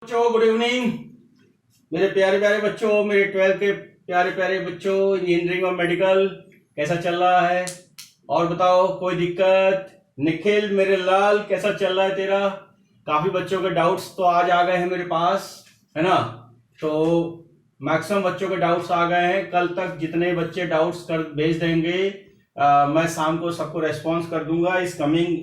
बच्चों good evening. मेरे प्यारे प्यारे बच्चों, मेरे 12th के प्यारे प्यारे बच्चों, इंजीनियरिंग और मेडिकल कैसा चल रहा है? और बताओ, कोई दिक्कत? निखिल मेरे लाल, कैसा चल रहा है तेरा? काफी बच्चों के डाउट्स तो आज आ गए हैं मेरे पास, है ना? तो मैक्सिमम बच्चों के डाउट्स आ गए हैं। कल तक जितने बच्चे डाउट्स कर भेज देंगे, मैं शाम को सबको रेस्पॉन्स कर दूंगा। इस कमिंग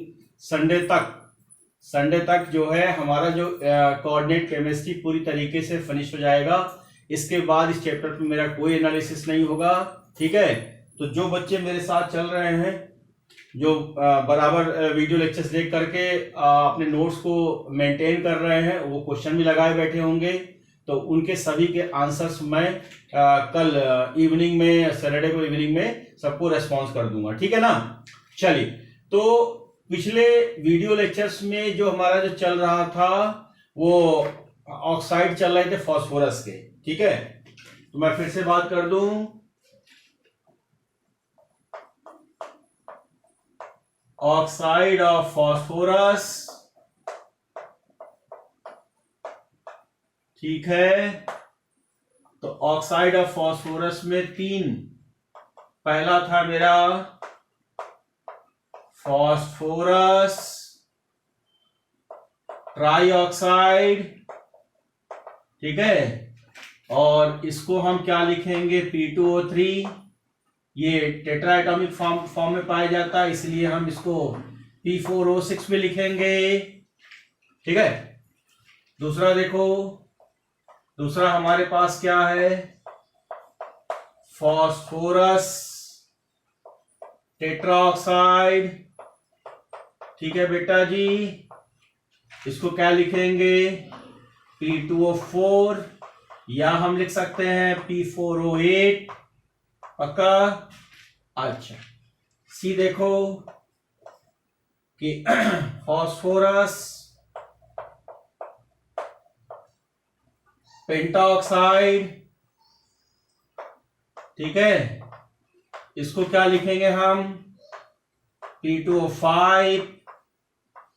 संडे तक जो है हमारा जो कोऑर्डिनेट केमिस्ट्री पूरी तरीके से फिनिश हो जाएगा। इसके बाद इस चैप्टर पे मेरा कोई एनालिसिस नहीं होगा, ठीक है? तो जो बच्चे मेरे साथ चल रहे हैं, जो बराबर वीडियो लेक्चर्स देख करके अपने नोट्स को मेंटेन कर रहे हैं, वो क्वेश्चन भी लगाए बैठे होंगे, तो उनके सभी के आंसर्स मैं कल इवनिंग में, सैटरडे को इवनिंग में सबको रेस्पॉन्स कर दूंगा, ठीक है ना? चलिए, तो पिछले वीडियो लेक्चर्स में जो हमारा जो चल रहा था वो ऑक्साइड चल रहे थे फास्फोरस के, ठीक है? तो मैं फिर से बात कर दूं। ऑक्साइड ऑफ फास्फोरस, ठीक है? तो ऑक्साइड ऑफ फास्फोरस में तीन, पहला था मेरा फास्फोरस ट्राइऑक्साइड, ठीक है? और इसको हम क्या लिखेंगे? P2O3। ये टेट्रा एटॉमिक फॉर्म में पाया जाता है, इसलिए हम इसको P4O6 में लिखेंगे, ठीक है? दूसरा देखो, दूसरा हमारे पास क्या है? फास्फोरस टेट्राऑक्साइड, ठीक है बेटा जी? इसको क्या लिखेंगे? P2O4, या हम लिख सकते हैं P4O8, पक्का? अच्छा, सी देखो कि फास्फोरस पेंटाऑक्साइड, ठीक है? इसको क्या लिखेंगे हम? P2O5,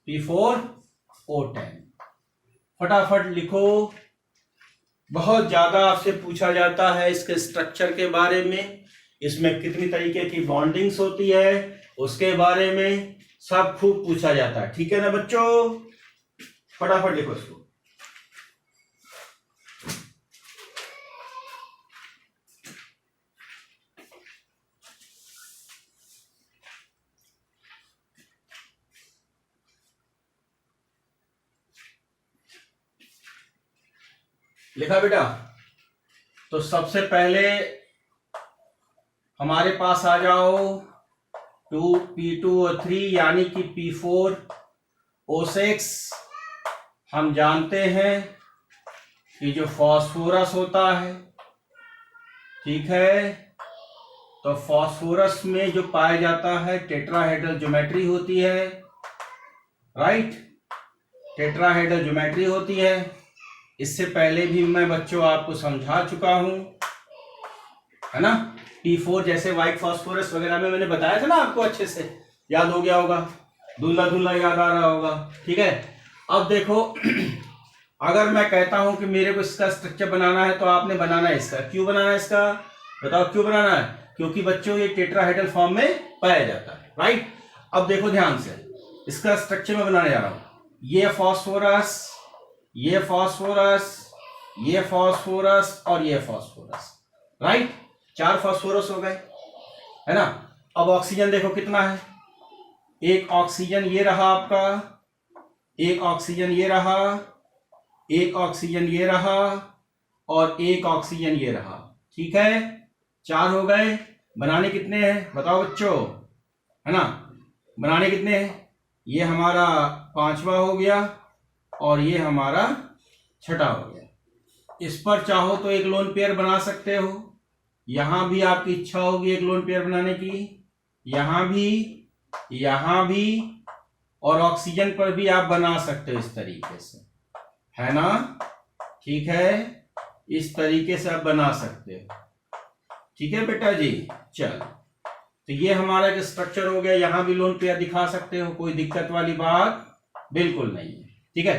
P4O10। फटाफट लिखो, बहुत ज्यादा आपसे पूछा जाता है इसके स्ट्रक्चर के बारे में, इसमें कितनी तरीके की बॉन्डिंग्स होती है उसके बारे में सब खूब पूछा जाता है, ठीक है ना बच्चों? फटाफट लिखो इसको। लिखा बेटा? तो सबसे पहले हमारे पास आ जाओ P2O3 यानी कि P4O6। हम जानते हैं कि जो फास्फोरस होता है, ठीक है, तो फास्फोरस में जो पाया जाता है टेट्राहेड्रल ज्योमेट्री होती है, राइट? टेट्राहेड्रल ज्योमेट्री होती है। इससे पहले भी मैं बच्चों आपको समझा चुका हूं, है ना? P4 जैसे व्हाइट फास्फोरस वगैरह में मैंने बताया था ना आपको, अच्छे से याद हो गया होगा, धुंधला धुंधला याद आ रहा होगा, ठीक है? अब देखो, अगर मैं कहता हूं कि मेरे को इसका स्ट्रक्चर बनाना है, तो आपने बनाना है इसका। क्यों बनाना है इसका? बताओ क्यों बनाना है? क्योंकि बच्चों ये टेट्राहेड्रल फॉर्म में पाया जाता है, राइट? अब देखो ध्यान से, इसका स्ट्रक्चर मैं बनाने जा रहा हूं। ये फास्फोरस, ये फास्फोरस, ये फास्फोरस और ये फास्फोरस, राइट? 4 फास्फोरस हो गए, है ना? अब ऑक्सीजन देखो कितना है। एक ऑक्सीजन ये रहा आपका, एक ऑक्सीजन ये रहा, एक ऑक्सीजन ये रहा, और एक ऑक्सीजन ये रहा, ठीक है? 4 हो गए। बनाने कितने हैं बताओ बच्चों, है ना? बनाने कितने हैं? ये हमारा 5वां हो गया और ये हमारा 6ठा हो गया। इस पर चाहो तो एक लोन पेयर बना सकते हो, यहां भी आपकी इच्छा होगी एक लोन पेयर बनाने की, यहां भी, और ऑक्सीजन पर भी आप बना सकते हो इस तरीके से, है ना? ठीक है, इस तरीके से आप बना सकते हो, ठीक है बेटा जी? चलो, तो ये हमारा एक स्ट्रक्चर हो गया। यहां भी लोन पेयर दिखा सकते हो, कोई दिक्कत वाली बात बिल्कुल नहीं है, ठीक है?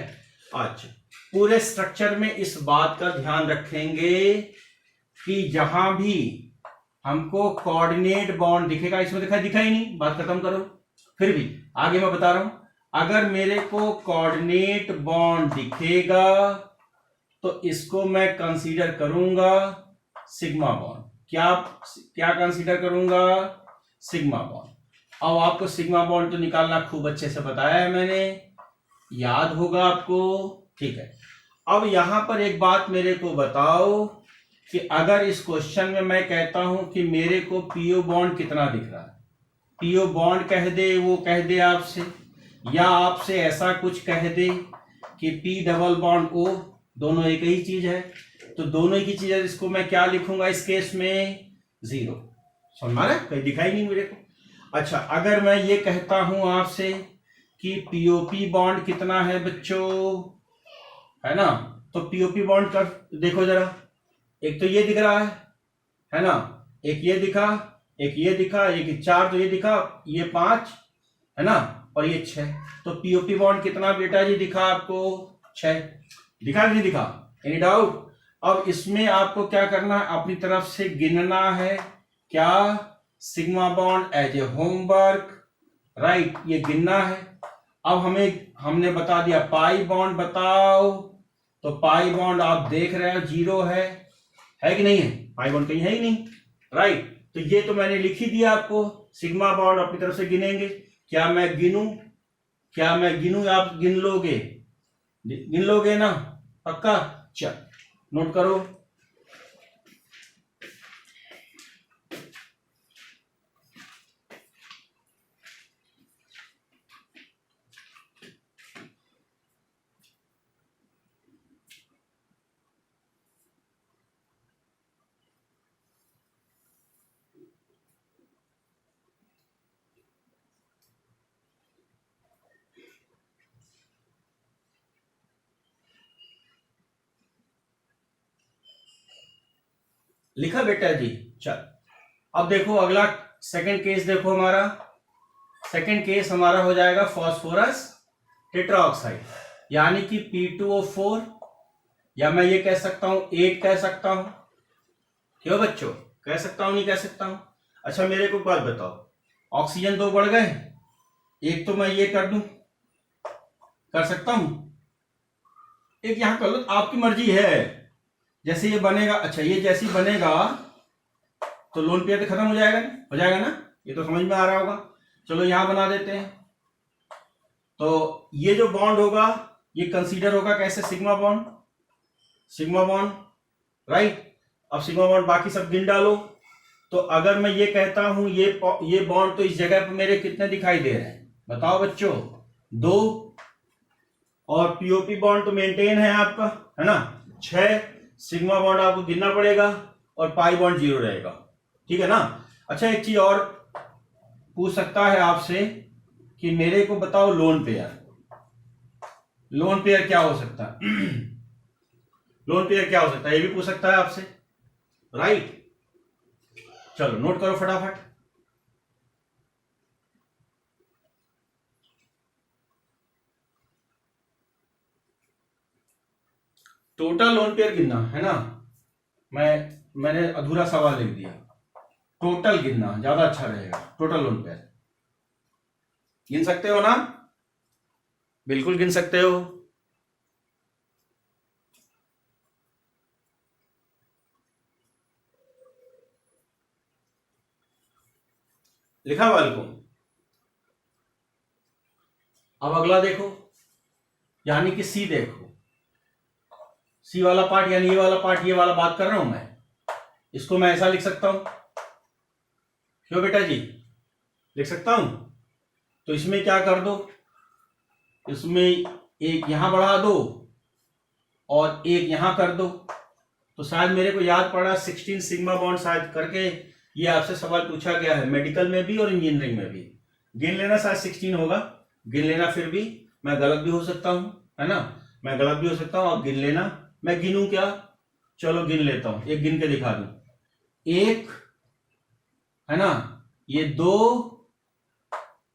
अच्छा, पूरे स्ट्रक्चर में इस बात का ध्यान रखेंगे कि जहां भी हमको कोऑर्डिनेट बॉन्ड दिखेगा, इसमें दिखा ही नहीं, बात खत्म करो। फिर भी आगे मैं बता रहा हूं, अगर मेरे को कोऑर्डिनेट बॉन्ड दिखेगा तो इसको मैं कंसीडर करूंगा सिग्मा बॉन्ड। क्या कंसीडर करूंगा? Sigma bond. अब आपको सिग्मा बॉन्ड तो निकालना खूब अच्छे से बताया है मैंने, याद होगा आपको, ठीक है। अब यहां पर एक बात मेरे को बताओ कि अगर इस क्वेश्चन में मैं कहता हूं कि मेरे को पीओ बॉन्ड कितना दिख रहा है, पीओ बॉन्ड कह दे, वो कह दे आपसे, या आपसे ऐसा कुछ कह दे कि पी डबल बॉन्ड ओ, दोनों एक ही चीज है, तो दोनों एक ही चीज है, इसको मैं क्या लिखूंगा इस केस में? 0। समझ में आ रहा है? कहीं दिखाई नहीं मेरे को। अच्छा, अगर मैं ये कहता हूं आपसे कि पीओपी बॉन्ड कितना है बच्चों, है ना, तो पीओपी बॉन्ड कर देखो जरा, एक तो ये दिख रहा है ना, एक ये दिखा, एक ये दिखा, एक 4, तो ये दिखा, ये 5 है ना, और ये 6, तो पीओपी बॉन्ड कितना बेटा जी दिखा आपको? 6 दिखा कि नहीं दिखा? Any doubt? अब इसमें आपको क्या करना है, अपनी तरफ से गिनना है, क्या? Sigma bond as a homework, right, ये गिनना है। अब हमने बता दिया पाई बॉन्ड बताओ, तो पाई बॉन्ड आप देख रहे हो 0 है कि नहीं है? पाई बॉन्ड कहीं है ही नहीं, राइट, तो ये तो मैंने लिख ही दिया आपको। सिग्मा बॉन्ड अपनी तरफ से गिनेंगे, क्या मैं गिनूं? आप गिन लोगे ना? पक्का? चल नोट करो। लिखा बेटा जी? चल अब देखो अगला सेकंड केस देखो, हमारा सेकंड केस हमारा हो जाएगा फास्फोरस टेट्राऑक्साइड, यानी कि P2O4, या मैं ये कह सकता हूं 8 कह सकता हूं, क्यों बच्चों? कह सकता हूं नहीं कह सकता हूं? अच्छा मेरे को बात बताओ, ऑक्सीजन 2 बढ़ गए, एक तो मैं ये कर दूं, कर सकता हूं, एक यहां कर लो, आपकी मर्जी है, जैसे ये बनेगा। अच्छा ये जैसे ही बनेगा तो लोन पेयर तो खत्म हो जाएगा ना, ये तो समझ में आ रहा होगा। चलो यहां बना देते हैं, तो ये जो बॉन्ड होगा ये कंसीडर होगा कैसे? Sigma bond, right. अब सिग्मा बॉन्ड बाकी सब गिन डालो, तो अगर मैं ये कहता हूं ये बॉन्ड, तो इस जगह पर मेरे कितने दिखाई दे रहे हैं बताओ बच्चों? 2, और पीओपी बॉन्ड तो मेंटेन है आपका, है ना, 6, सिग्मा बॉन्ड आपको गिनना पड़ेगा, और पाई बॉन्ड 0 रहेगा, ठीक है ना। अच्छा एक चीज और पूछ सकता है आपसे कि मेरे को बताओ लोन पेयर क्या हो सकता है? लोन पेयर क्या हो सकता है, ये भी पूछ सकता है आपसे, राइट। चलो नोट करो फटाफट। टोटल लोन पेयर गिनना है ना, मैंने अधूरा सवाल लिख दिया, टोटल गिनना ज्यादा अच्छा रहेगा। टोटल लोन पेयर गिन सकते हो ना? बिल्कुल गिन सकते हो। लिखा बालकों? अब अगला देखो, यानी कि सी देखो, सी वाला पार्ट, यानी ये वाला पार्ट, ये वाला बात कर रहा हूं मैं, इसको मैं ऐसा लिख सकता हूं, क्यों बेटा जी? लिख सकता हूं। तो इसमें क्या कर दो, इसमें एक यहां बढ़ा दो और एक यहां कर दो, तो शायद मेरे को याद पड़ा 16 सिग्मा बॉन्ड शायद करके ये आपसे सवाल पूछा गया है, मेडिकल में भी और इंजीनियरिंग में भी। गिन लेना, शायद 16 होगा, गिन लेना, फिर भी मैं गलत भी हो सकता हूं, है ना, मैं गलत भी हो सकता हूं, आप गिन लेना। मैं गिनूं क्या? चलो गिन लेता हूं, एक गिन के दिखा दूं, 1 है ना, ये 2,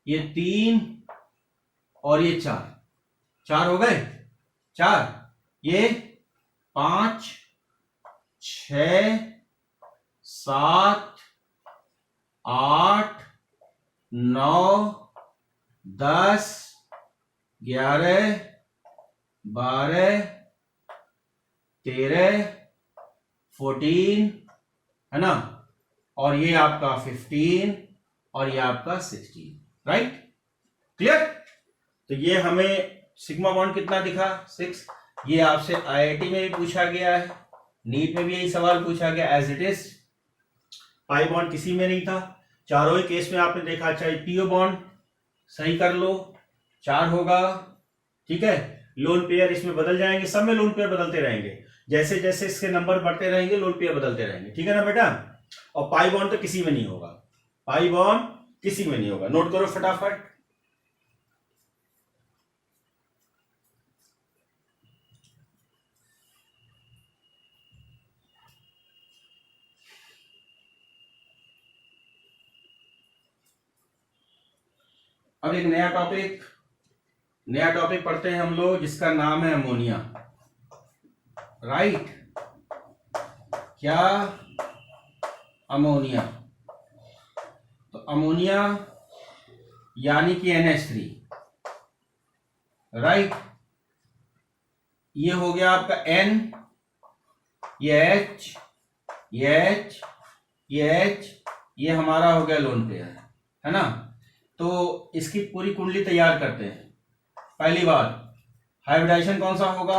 ये 3 और ये 4 हो गए, 4, ये 5, 6, 7, 8, 9, 10, 11, 12, 13, 14, है ना, और ये आपका 15 और ये आपका 16, राइट, क्लियर। तो ये हमें सिग्मा बॉन्ड कितना दिखा, 6। ये आपसे आईआईटी में भी पूछा गया है, नीट में भी यही सवाल पूछा गया as it is. Pi bond किसी में नहीं था, चारों ही केस में आपने देखा, चाहे पीओ बॉन्ड सही कर लो 4 होगा, ठीक है। लोन पेयर इसमें बदल जाएंगे, सब में लोन पेयर बदलते रहेंगे, जैसे जैसे इसके नंबर बढ़ते रहेंगे लोन पेयर बदलते रहेंगे, ठीक है ना बेटा। और पाई बॉन्ड तो किसी में नहीं होगा, पाई बॉन्ड किसी में नहीं होगा, नोट करो फटाफट। अब एक नया टॉपिक पढ़ते हैं हम लोग, जिसका नाम है अमोनिया, राइट। क्या, अमोनिया। तो अमोनिया यानी कि NH3, राइट। ये हो गया आपका N, ये H, ये H, ये H, ये हमारा हो गया लोन पेयर, है ना। तो इसकी पूरी कुंडली तैयार करते हैं। पहली बात, हाइब्रिडाइजेशन कौन सा होगा,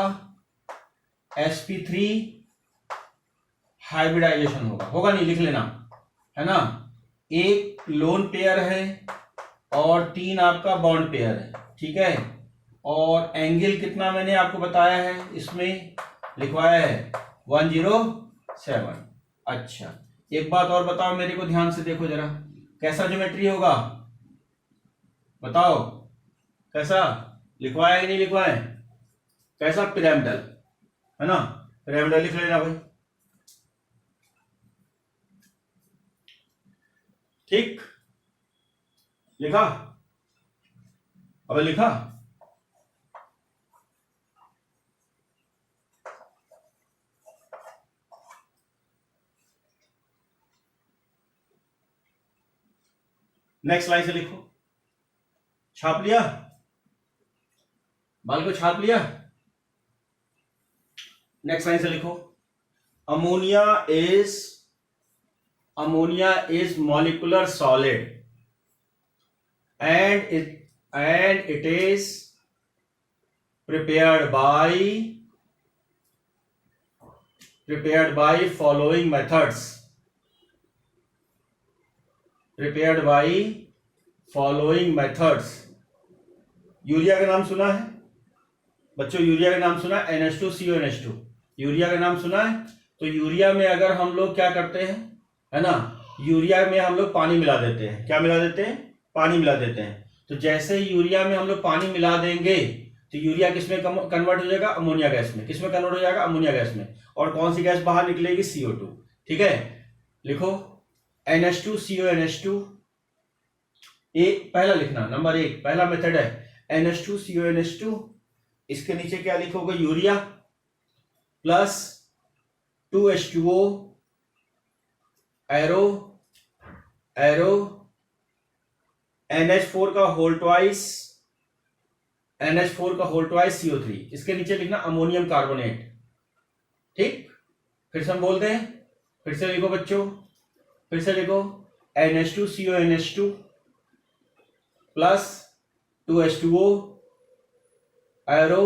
sp3 हाइब्रिडाइजेशन होगा नहीं, लिख लेना, है ना। एक लोन पेयर है और 3 आपका बॉन्ड पेयर है, ठीक है। और एंगल कितना मैंने आपको बताया है, इसमें लिखवाया है 107। अच्छा, एक बात और बताओ मेरे को, ध्यान से देखो जरा, कैसा ज्योमेट्री होगा बताओ, कैसा लिखवाया कि नहीं लिखवाया, कैसा, पिरामिडल, है ना, पिरामिडल लिख लेना भाई, ठीक, लिखा, अब लिखा, नेक्स्ट लाइन से लिखो, छाप लिया, बाल को छाप लिया। नेक्स्ट लाइन से लिखो, ammonia is molecular solid and it is prepared by following methods. Urea का नाम सुना है बच्चों, यूरिया का नाम सुना है, NH2CO NH2, यूरिया का नाम सुना है। तो यूरिया में अगर हम लोग क्या करते हैं, है ना, यूरिया में हम लोग पानी मिला देते हैं, क्या मिला देते हैं, पानी मिला देते हैं। तो जैसे यूरिया में हम लोग पानी मिला देंगे तो यूरिया किसमें कन्वर्ट हो जाएगा, अमोनिया गैस में। किसमें कन्वर्ट हो जाएगा, अमोनिया गैस में। और कौन सी गैस बाहर निकलेगी, CO2, ठीक है। लिखो NH2CO NH2, एक पहला लिखना, नंबर 1 पहला मेथड है NH2CO NH2, इसके नीचे क्या लिखोगे, urea plus 2H2O arrow NH4 का होल ट्वाइस CO3, इसके नीचे लिखना अमोनियम कार्बोनेट, ठीक। फिर से हम बोलते हैं, फिर से लिखो बच्चों, फिर से लिखो NH2CO NH2 plus 2H2O arrow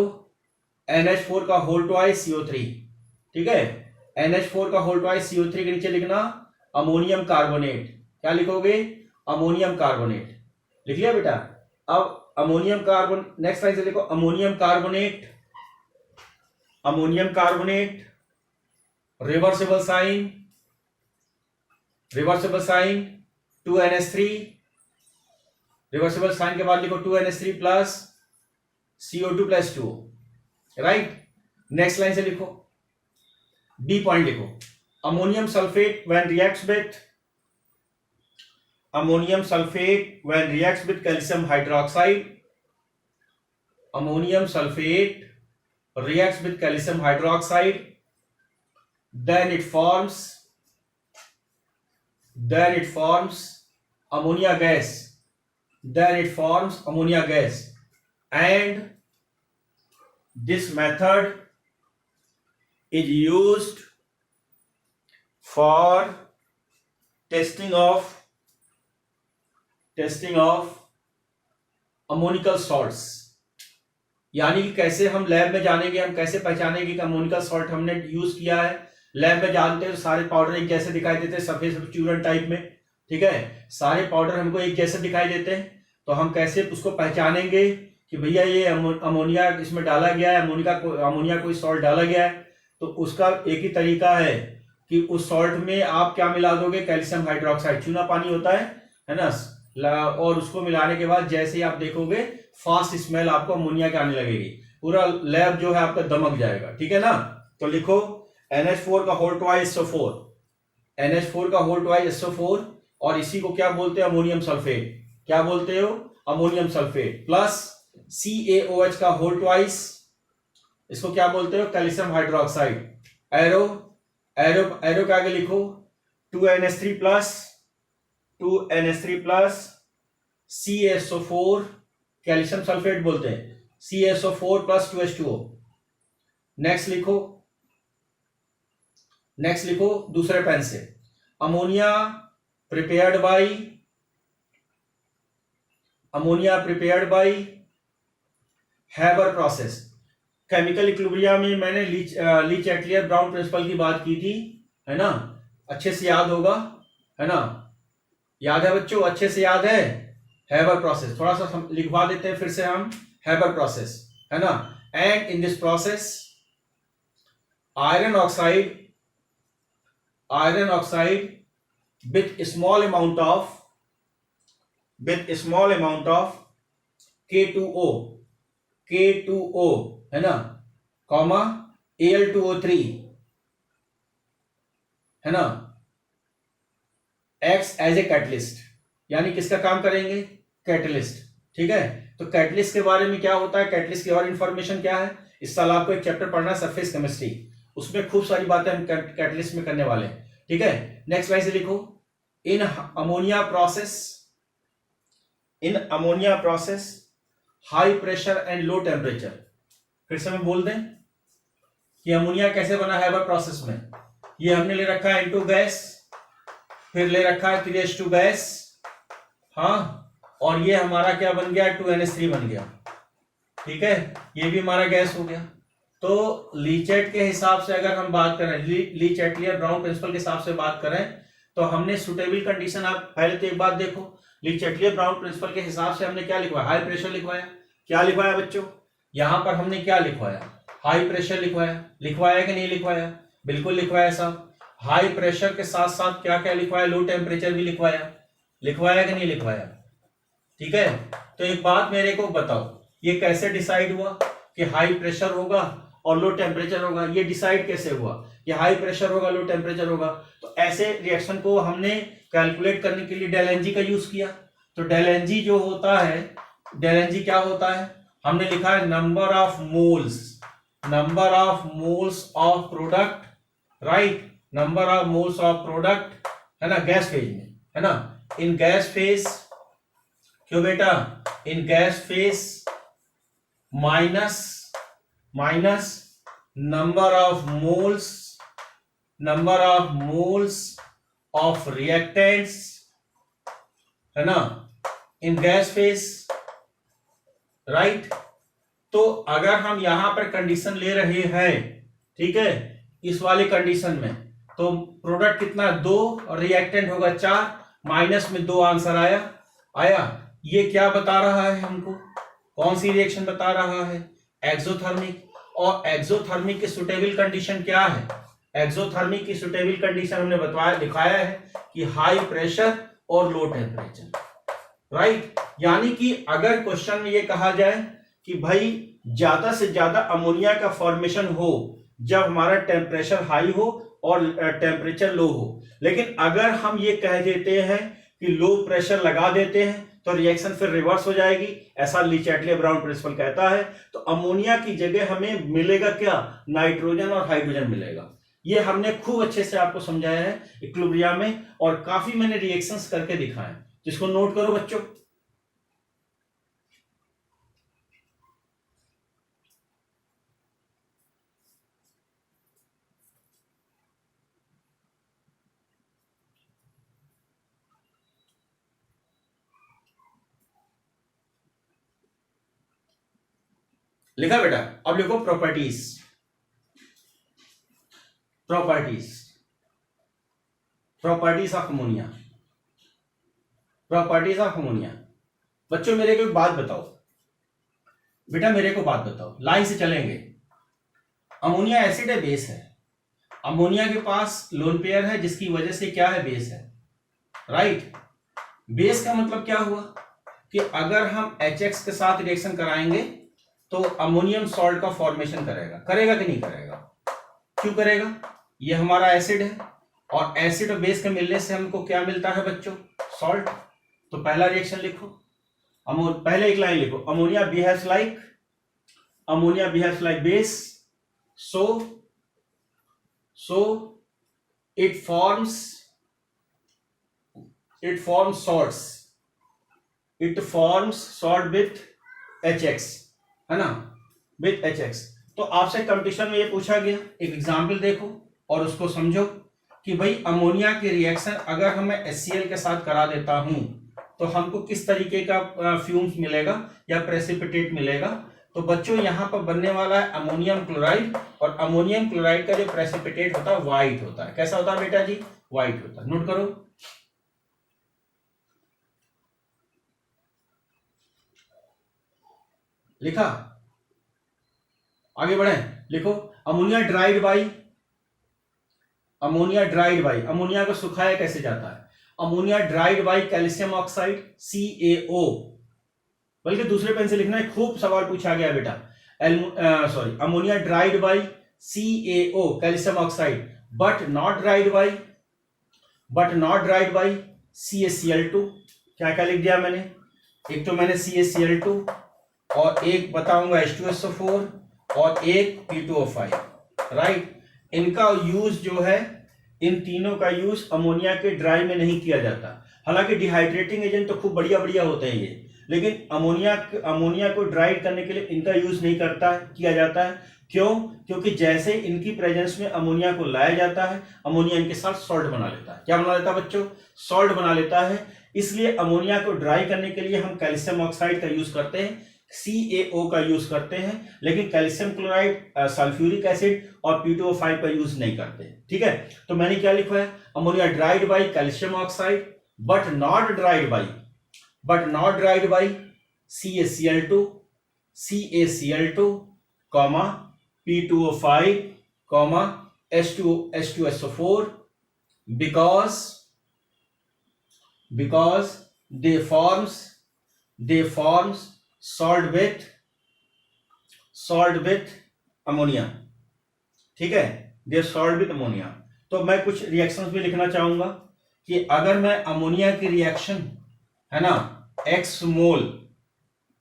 NH4 का होल ट्वाइस CO3, ठीक है। NH4 का होल ट्वाइस CO3 के नीचे लिखना अमोनियम कार्बोनेट, क्या लिखोगे, अमोनियम कार्बोनेट, लिख लिया बेटा। अब अमोनियम कार्बन, नेक्स्ट लाइन से लिखो ammonium carbonate, reversible sign 2NH3, reversible sign के बाद लिखो 2NH3 plus CO2 plus 2, right. Next line से लिखो, बी पॉइंट लिखो, ammonium sulphate when reacts with calcium hydroxide, ammonium sulphate reacts with calcium hydroxide, then it forms ammonia gas. And this method is used for testing of ammoniacal salts. यानी कि कैसे हम lab में जानेंगे, हम कैसे पहचानेंगे कि अमोनिकल सॉल्ट हमने यूज किया है। लैब में जानते हैं सारे पाउडर एक जैसे दिखाई देते हैं, सफेद चूरन टाइप में, ठीक है, सारे पाउडर हमको एक जैसे दिखाई देते हैं। तो हम कैसे उसको पहचानेंगे कि भैया ये अमोनिया इसमें डाला गया है, अमोनिया कोई सॉल्ट डाला गया है। तो उसका एक ही तरीका है कि उस सॉल्ट में आप क्या मिला दोगे, कैल्शियम हाइड्रोक्साइड, चूना पानी होता है ना, और उसको मिलाने के बाद जैसे ही आप देखोगे फास्ट स्मेल आपको अमोनिया की आने लगेगी, पूरा लैब जो है आपका दमक जाएगा, ठीक है ना। तो लिखो NH4 का होल ट्वाइस SO4, NH4 का होल ट्वाइस SO4, और इसी को क्या बोलते हैं, अमोनियम सल्फेट। क्या बोलते हो, अमोनियम सल्फेट, प्लस CaOH का होल ट्वाइस, इसको क्या बोलते हो, कैल्शियम हाइड्रोक्साइड। एरो के आगे लिखो 2NH3 plus CaSO4, calcium sulphate बोलते हैं, CaSO4 प्लस 2H2O। नेक्स्ट लिखो दूसरे पेन से, ammonia prepared by Haber process. Chemical equilibrium में मैंने ली चैटलियर ब्राउन प्रिंसिपल की बात की थी, है ना, अच्छे से याद होगा, है ना, याद है बच्चों, अच्छे से याद है। हैबर प्रोसेस थोड़ा सा लिखवा देते हैं फिर से हम, हैबर प्रोसेस, है ना। And in this process iron oxide with small amount of K2O, है ना, कॉमा Al2O3, है ना, एक्ट एज ए कैटलिस्ट। यानी किसका काम करेंगे, कैटलिस्ट, ठीक है। तो कैटलिस्ट के बारे में क्या होता है, कैटलिस्ट की और इंफॉर्मेशन क्या है, इस साल आपको एक चैप्टर पढ़ना है सरफेस केमिस्ट्री, उसमें खूब सारी बातें हम कैटलिस्ट में करने वाले हैं, ठीक है। नेक्स्ट लाइन से लिखो, in ammonia process high pressure and low temperature. फिर से मैं बोल दें कि अमोनिया कैसे बना है हैबर प्रोसेस में। ये हमने ले रखा है N2 गैस, फिर ले रखा है 3H2 गैस, हाँ, और ये हमारा क्या बन गया, 2NH3 बन गया, ठीक है, ये भी हमारा गैस हो गया। तो लीचेट के हिसाब से अगर हम बात करें, ली चैटलियर ब्राउन प्रिंसिपल के हिसाब से बात करें, तो हमने सुटेबल कंडीशन, आप पहले तो एक बात देखो, ली चैटलियर ब्राउन प्रिंसिपल के हिसाब से हमने क्या लिखवाया, हाई प्रेशर लिखवाया। क्या लिखवाया बच्चों, यहां पर हमने क्या लिखवाया, हाई प्रेशर लिखवाया कि नहीं लिखवाया, बिल्कुल लिखवाया साहब। हाई प्रेशर के साथ साथ क्या क्या लिखवाया, लो टेम्परेचर भी लिखवाया कि नहीं लिखवाया, ठीक है। तो एक बात मेरे को बताओ, ये कैसे डिसाइड हुआ कि हाई प्रेशर होगा और लो टेम्परेचर होगा, ये डिसाइड कैसे हुआ कि हाई प्रेशर होगा लो टेम्परेचर होगा। तो ऐसे रिएक्शन को हमने कैलकुलेट करने के लिए डेल एनजी का यूज किया। तो डेल एनजी जो होता है, डेल एनजी क्या होता है, हमने लिखा है number of moles of product, right, number of moles of product, है ना, गैस फेज में, है ना, इन गैस फेज, क्यों बेटा, इन gas phase minus number of moles of reactants, है ना, इन गैस फेज, राइट। तो अगर हम यहां पर कंडीशन ले रहे हैं, ठीक है, इस वाली कंडीशन में, तो प्रोडक्ट कितना 2 और रिएक्टेंट होगा 4, माइनस में 2 आंसर आया। ये क्या बता रहा है हमको, कौन सी रिएक्शन बता रहा है, एक्सोथर्मिक। और एक्सोथर्मिक की सुटेबल कंडीशन क्या है, एक्सोथर्मिक की सुटेबल कंडीशन हमने दिखाया है कि हाई प्रेशर और लो टेम्परेचर, राइट। यानी कि अगर क्वेश्चन में ये कहा जाए कि भाई ज्यादा से ज्यादा अमोनिया का फॉर्मेशन हो जब हमारा टेम्परेचर हाई हो और टेम्परेचर लो हो, लेकिन अगर हम ये कह देते हैं कि लो प्रेशर लगा देते हैं तो रिएक्शन फिर रिवर्स हो जाएगी, ऐसा ली चैटले ब्राउन प्रिंसिपल कहता है। तो अमोनिया की जगह हमें मिलेगा क्या, नाइट्रोजन और हाइड्रोजन मिलेगा। ये हमने खूब अच्छे से आपको समझाया है इक्विलिब्रियम में, और काफी मैंने रिएक्शंस करके दिखाए, जिसको नोट करो बच्चों। लिखा बेटा? अब लिखो properties. Properties, properties of ammonia, properties of ammonia. बच्चों मेरे को एक बात बताओ बेटा, मेरे को बात बताओ, लाइन से चलेंगे। अमोनिया एसिड है, बेस है। अमोनिया के पास लोन पेयर है, जिसकी वजह से क्या है, बेस है, राइट। बेस का मतलब क्या हुआ कि अगर हम HX के साथ रिएक्शन कराएंगे तो अमोनियम सॉल्ट का फॉर्मेशन करेगा, करेगा कि नहीं करेगा? क्यों करेगा? ये हमारा एसिड है, और एसिड और बेस के मिलने से हमको क्या मिलता है बच्चों, सॉल्ट। तो पहला रिएक्शन लिखो, पहले एक लाइन लिखो, ammonia behaves like, ammonia behaves like base, so it forms salts, it forms salt with HX, है ना, with HX। तो आपसे कंपटीशन में ये पूछा गया, एक एग्जाम्पल देखो और उसको समझो कि भाई अमोनिया की रिएक्शन अगर हमें HCl के साथ करा देता हूं तो हमको किस तरीके का फ्यूम्स मिलेगा या प्रेसिपिटेट मिलेगा। तो बच्चों यहां पर बनने वाला है अमोनियम क्लोराइड, और अमोनियम क्लोराइड का जो प्रेसिपिटेट होता है व्हाइट होता है। कैसा होता है बेटा जी? व्हाइट होता है। नोट करो, लिखा? आगे बढ़े, लिखो ammonia dried by, ammonia dried by, ammonia को सुखाया कैसे जाता है? Ammonia dried by calcium oxide CaO, बल्कि दूसरे पेन से लिखना है, खूब सवाल पूछा गया बेटा। Sorry, ammonia dried by CaO calcium oxide, but not dried by CaCl2। क्या क्या लिख दिया मैंने? एक तो मैंने CaCl2 और एक बताऊंगा H2SO4 और एक P2O5, राइट। इनका यूज जो है, इन तीनों का यूज अमोनिया के ड्राई में नहीं किया जाता। हालांकि डिहाइड्रेटिंग एजेंट तो खूब बढ़िया बढ़िया होते हैं ये, लेकिन अमोनिया को ड्राई करने के लिए इनका यूज नहीं किया जाता है। क्यों? क्योंकि जैसे इनकी प्रेजेंस में अमोनिया को लाया जाता है, अमोनिया इनके साथ सॉल्ट बना लेता है। क्या बना लेता है बच्चों? सॉल्ट बना लेता है। इसलिए अमोनिया को ड्राई करने के लिए हम कैल्शियम ऑक्साइड का यूज करते हैं, CaO का यूज करते हैं, लेकिन कैल्शियम क्लोराइड, सल्फ्यूरिक एसिड और P2O5 का यूज नहीं करते। ठीक है, तो मैंने क्या लिखा है? Ammonia dried by calcium oxide but not dried by CaCl2, P2O5, H2SO4 because they forms salt with ammonia। ठीक है, दे सॉल्ट विथ अमोनिया। तो मैं कुछ रिएक्शंस भी लिखना चाहूंगा कि अगर मैं अमोनिया की रिएक्शन है ना, X मोल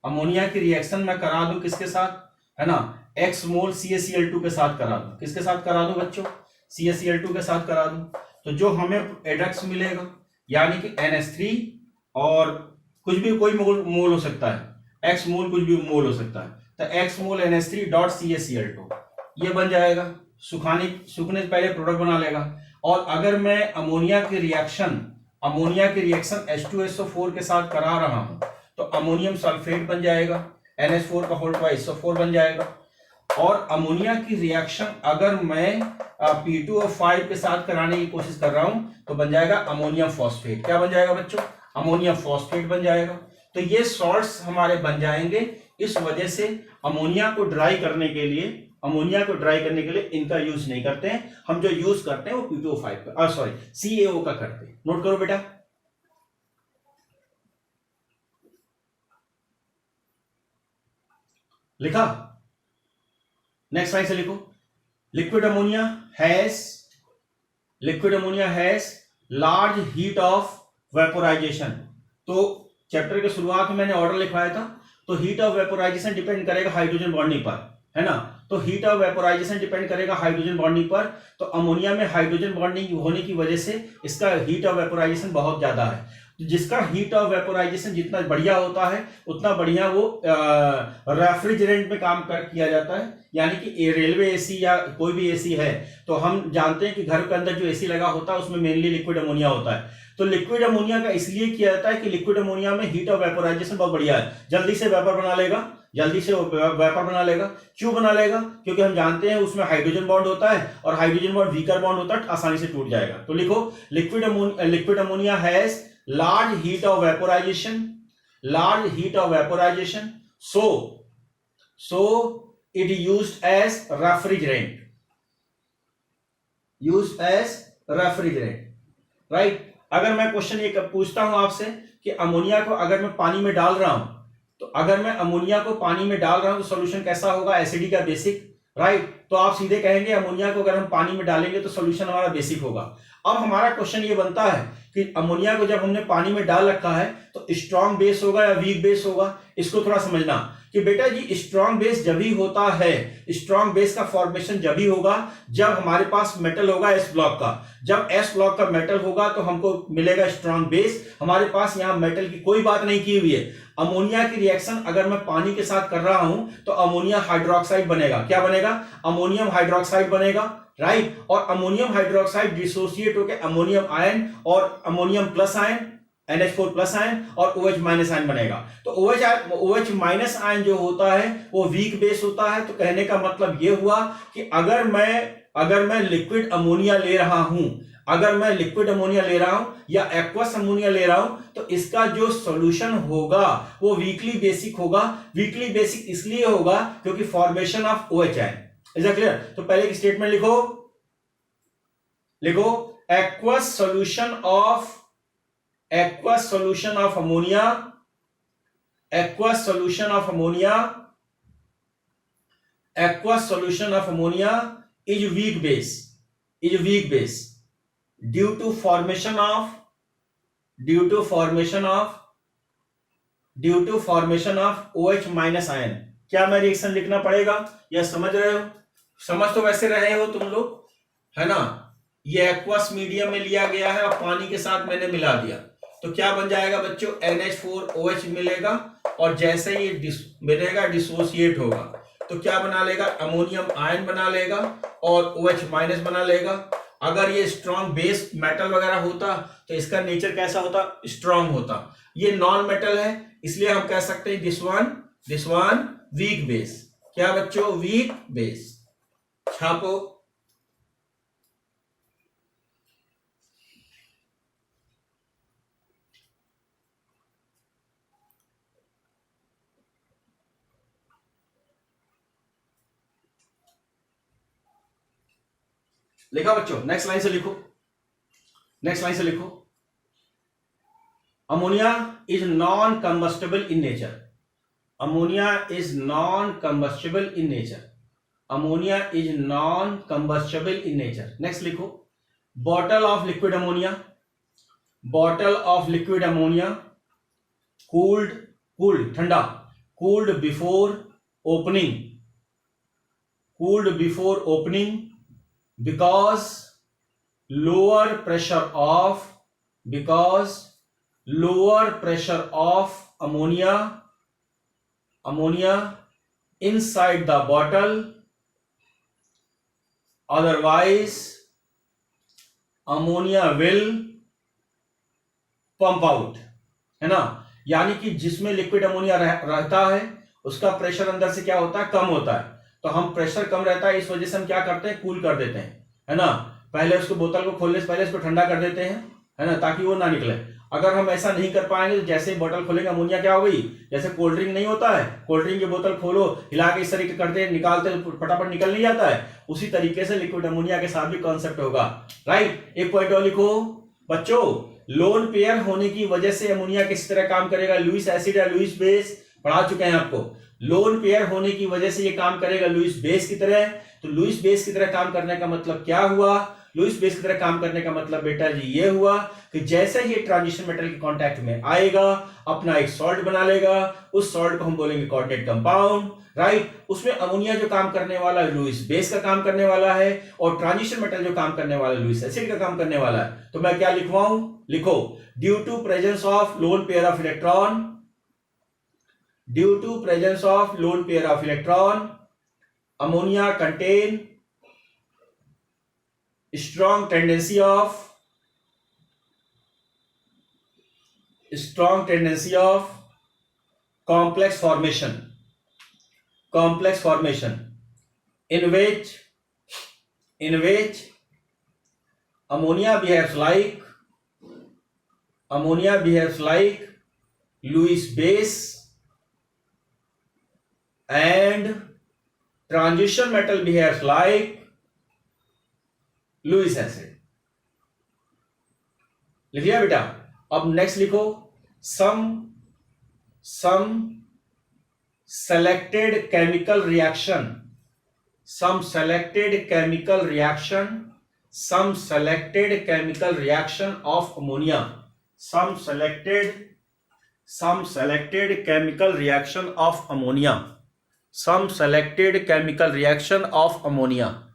अमोनिया की रिएक्शन मैं करा दूं किसके साथ, है ना, X मोल CaCl2 के साथ करा दूं। किसके साथ करा दूं बच्चों? CaCl2 के साथ करा दूं। तो जो हमें एडक्स मिलेगा, यानी कि NH3 और कुछ भी कोई मोल हो सकता है, X मोल कुछ भी मोल हो सकता है, तो X मोल NH3 डॉट CaCl2 ये बन जाएगा। सूखने से पहले प्रोडक्ट बना लेगा। और अगर मैं अमोनिया की रिएक्शन H2SO4 के साथ करा रहा हूं तो अमोनियम सल्फेट बन जाएगा, NH4 का होल ट्वाइस SO4 बन जाएगा। और अमोनिया की रिएक्शन अगर मैं P2O5 के साथ कराने की कोशिश कर रहा हूं तो बन जाएगा अमोनियम फॉस्फेट। क्या बन जाएगा बच्चों? अमोनियम फॉस्फेट बन जाएगा। तो ये सॉल्ट्स हमारे बन जाएंगे। इस वजह से अमोनिया को ड्राई करने के लिए इनका यूज नहीं करते हैं। हम जो यूज करते हैं वो P2O5 का, सॉरी CaO का करते हैं। नोट करो बेटा, लिखा? नेक्स्ट लाइन से लिखो, liquid ammonia has large heat of vaporisation. तो चैप्टर के शुरुआत में मैंने ऑर्डर लिखवाया था। तो हीट ऑफ वेपोराइजेशन डिपेंड करेगा हाइड्रोजन बॉन्डिंग पर, है ना। तो हीट ऑफ वेपोराइजेशन डिपेंड करेगा हाइड्रोजन बॉन्डिंग पर। तो अमोनिया में हाइड्रोजन बॉन्डिंग होने की वजह से इसका हीट ऑफ वेपोराइजेशन बहुत ज्यादा है। तो जिसका हीट ऑफ वेपोराइजेशन जितना बढ़िया होता है उतना बढ़िया वो रेफ्रिजरेंट में काम किया जाता है। यानी कि रेलवे एसी या कोई भी एसी है तो हम जानते हैं कि घर के अंदर जो एसी लगा होता है उसमें मेनली लिक्विड अमोनिया होता है। तो लिक्विड अमोनिया का इसलिए किया जाता है कि लिक्विड अमोनिया में हीट ऑफ वेपोराइजेशन बहुत बढ़िया है, जल्दी से वेपर बना लेगा, जल्दी से वेपर बना लेगा। क्यों बना लेगा? क्योंकि हम जानते हैं उसमें हाइड्रोजन बॉन्ड होता है और हाइड्रोजन बॉन्ड वीकर बॉन्ड होता है, आसानी से टूट जाएगा। तो लिखो liquid ammonia has large heat of vaporization, so it used as refrigerant, right? अगर मैं क्वेश्चन ये पूछता हूं आपसे कि अमोनिया को अगर मैं पानी में डाल रहा हूं तो अगर मैं अमोनिया को पानी में डाल रहा हूं तो सॉल्यूशन कैसा होगा? एसिडिक या बेसिक, राइट? तो आप सीधे कहेंगे अमोनिया को अगर हम पानी में डालेंगे तो सॉल्यूशन हमारा बेसिक होगा। अब हमारा क्वेश्चन ये बनता है कि अमोनिया को जब हमने पानी में डाल रखा है तो स्ट्रॉन्ग बेस होगा या वीक बेस होगा? इसको थोड़ा समझना कि बेटा जी स्ट्रॉन्ग बेस जब ही होता है, स्ट्रॉन्ग बेस का फॉर्मेशन जब ही होगा जब हमारे पास मेटल होगा एस ब्लॉक का। जब एस ब्लॉक का मेटल होगा तो हमको मिलेगा स्ट्रॉन्ग बेस। हमारे पास यहां मेटल की कोई बात नहीं की हुई है। अमोनिया की रिएक्शन अगर मैं पानी के साथ कर रहा हूं तो अमोनिया हाइड्रोक्साइड बनेगा। क्या बनेगा? अमोनियम हाइड्रोक्साइड बनेगा, राइट? और अमोनियम हाइड्रोक्साइड डिसोसिएट होकर अमोनियम आयन और ammonium plus ion NH4 plus ion और OH माइनस आयन बनेगा। तो OH माइनस आयन जो होता है वो वीक बेस होता है। तो कहने का मतलब ये हुआ कि अगर मैं लिक्विड अमोनिया ले रहा हूं, अगर मैं लिक्विड अमोनिया ले रहा हूं या एक्वस अमोनिया ले रहा हूं तो इसका जो सॉल्यूशन होगा वो वीकली बेसिक होगा। वीकली बेसिक इसलिए होगा क्योंकि formation of OH ion. Is that clear? तो पहले एक स्टेटमेंट लिखो aqueous solution of ammonia is weak base due to formation of OH minus ion. क्या मैं रिएक्शन लिखना पड़ेगा या समझ रहे हो? समझ तो वैसे रहे हो तुम लोग, है ना। ये एक्वस मीडियम में लिया गया है और पानी के साथ मैंने मिला दिया तो क्या बन जाएगा बच्चों? NH4OH मिलेगा और जैसे ही मिलेगा डिसोसिएट होगा तो क्या बना लेगा? अमोनियम आयन बना लेगा और OH माइनस बना लेगा। अगर ये स्ट्रॉन्ग बेस मेटल वगैरह होता तो इसका नेचर कैसा होता? स्ट्रॉन्ग होता। ये नॉन मेटल है इसलिए हम कह सकते हैं दिस वन वीक बेस। क्या बच्चों? Week base. छापो। लिखा बच्चों? नेक्स्ट लाइन से लिखो ammonia is non combustible in nature. Ammonia is non combustible in nature. Next लिखो bottle of liquid ammonia cooled ठंडा, cooled before opening because lower pressure of ammonia inside the bottle, otherwise ammonia will pump out, है ना। यानी कि जिसमें liquid ammonia रहता है उसका प्रेशर अंदर से क्या होता है? कम होता है। तो हम प्रेशर कम रहता है इस वजह से हम क्या करते हैं? कूल कर देते हैं, है ना। पहले उसको बोतल को खोलने से पहले इसको ठंडा कर देते हैं, है ना, ताकि वो ना निकले। अगर हम ऐसा नहीं कर पाएंगे तो जैसे ही बोतल खोलेंगे अमोनिया क्या हो गई? जैसे कोल्ड ड्रिंक नहीं होता है, कोल्ड ड्रिंक की बोतल खोलो हिला के इस तरीके करते निकालते फटाफट निकल नहीं जाता है, उसी तरीके से लिक्विड अमोनिया के साथ भी कॉन्सेप्ट होगा, राइट। एक पॉइंट और लिखो बच्चों, लोन पेयर होने की वजह से अमोनिया किस तरह काम करेगा? लुईस एसिड या लुईस बेस पढ़ा चुके हैं आपको। लोन पेयर होने की वजह से ये काम करेगा लुईस बेस की तरह। तो लुईस बेस की तरह काम करने का मतलब क्या हुआ? लुईस बेस की तरह काम करने का मतलब बेटा जी ये हुआ कि जैसे ही ट्रांजिशन मेटल के कांटेक्ट में आएगा अपना एक सॉल्ट बना लेगा, उस सॉल्ट को हम बोलेंगे कोऑर्डिनेट कंपाउंड, राइट। उसमें अमोनिया जो काम करने वाला है लुईस बेस का काम करने वाला है, और ट्रांजिशन मेटल जो काम करने वाला है लुईस एसिड का काम करने वाला है। तो मैं क्या लिखवाऊं? लिखो, due to presence of lone pair of electron, due to presence of lone pair of electron, ammonia contain strong tendency of complex formation in which ammonia behaves like Lewis base and transition metal behaves like Lewis acid. लिख लिया बेटा? अब next लिखो, some selected chemical reaction of ammonia, some selected chemical reaction of ammonia